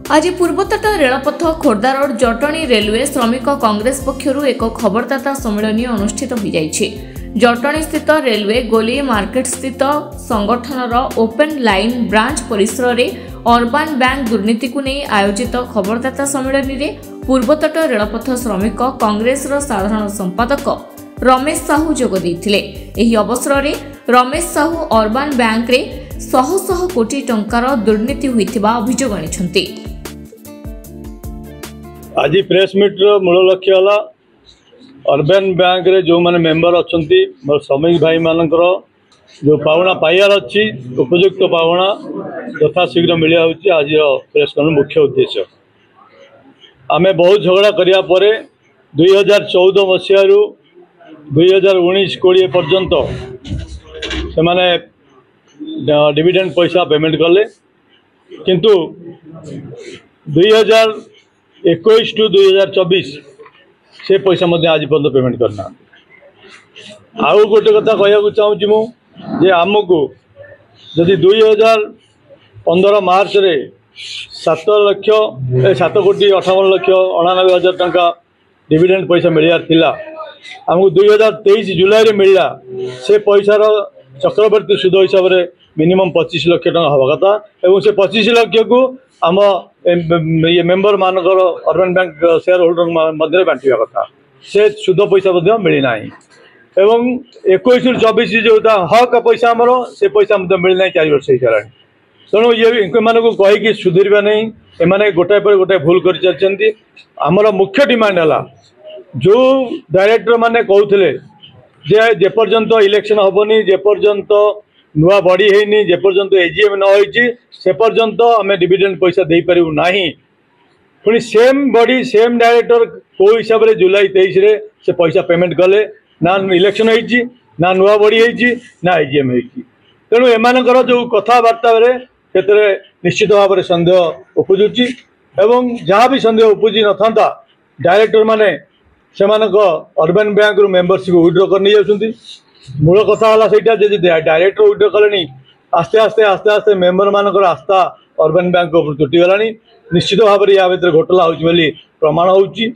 आज पूर्वतट रेलपथ Khordha road Jatni railway श्रमिक कांग्रेस पक्षरु एक खबरदाता सम्मेलन अनुष्ठित हो जाइछि। जटणी स्थित रेलवे गोली मार्केट स्थित संगठनर ओपन लाइन ब्रांच परिसर में अर्बान बैंक दुर्नीति को नहीं आयोजित खबरदाता सम्मेलन में पूर्वतट रेलपथ श्रमिक कांग्रेस साधारण संपादक रमेश साहू जोग देइथिले। एही अवसर में रमेश साहू अर्बान बैंक रे शह शह कोटी टंकार दुर्नीति होइथिबा अभियोग आनिछन्ति। आज प्रेस मीट मूल लक्ष्य है अर्बन बैंक रे जो माने मेंबर अच्छी मोर श्रमिक भाई मानकर जो पावना पाइबार अच्छी उपयुक्त पावना यथाशीघ्र मिलिया होची। आज प्रेस कॉन्फ्रेंस मुख्य उद्देश्य आमे बहुत झगड़ा करिया परे 2014 मसीह 2019-20 पर्यंत से माने डिविडेंड पैसा पेमेंट कले, किंतु 2021 टू 2024 से पैसा मध्य आज पर्यंत पेमेंट करना। आउ गोटे कथा कहूँ चाहूँगी मुझे आमको जदि 2015 मार्च रे 7 कोटी 58 लक्ष 99 हजार टंका डिविडेंड पैसा मिलियार थिला, आमको 2023 जुलाई रे मिलला। से पैसार चक्रवर्ती सुध हिसाब से मिनिमम 25 लक्ष टंका हवा कथा एवं से 25 लक्ष को आम ये मेंबर मानकर अर्बन बैंक शेयर होल्डर मध्य बांटा कथा से सुध पैसा मिलना एवं 21-24 जो हक पैसा आमर से पैसा मिलना 4 वर्ष हो सारा। तेणु ये मानक कहीकि सुधरवा नहीं, एमाने गोटाए पर गोटाए भूल कर चलते। आमर मुख्य डिमांड है जो डायरेक्टर माने कहते जे पर्यंत इलेक्शन हेनी, जे पर्यंत नुआ बड़ी है, जे पर्यंत एजीएम न होइछि से पर्यंत आम डिविडेंड पैसा दे पारू ना। पुणी सेम बॉडी सेम डायरेक्टर को हिसाब से जुलाई 23 रे से पैसा पेमेंट कले ना इलेक्शन होइछि ना नुआ बड़ी होइछि ना एजीएम होइछि। तेणु एमानकर जो कथबार्ता से निश्चित भाव में सन्देह उपजुची एवं जहाँ भी सन्देह उपजी न था डायरेक्टर माने सेमानक अर्बन बैंक रु मेंबरशिप विड्रॉ कर नहीं जाउछन्ति। मूल कथा है सहीटा डायरेक्टर विड्रॉ कले आस्ते आस्ते आस्ते आस्ते मेंबर मानकर आस्था अर्बन बैंक तुटी गलानी। निश्चित भाव में या भीतर घोटाला होउछि बोली प्रमाण होउछि।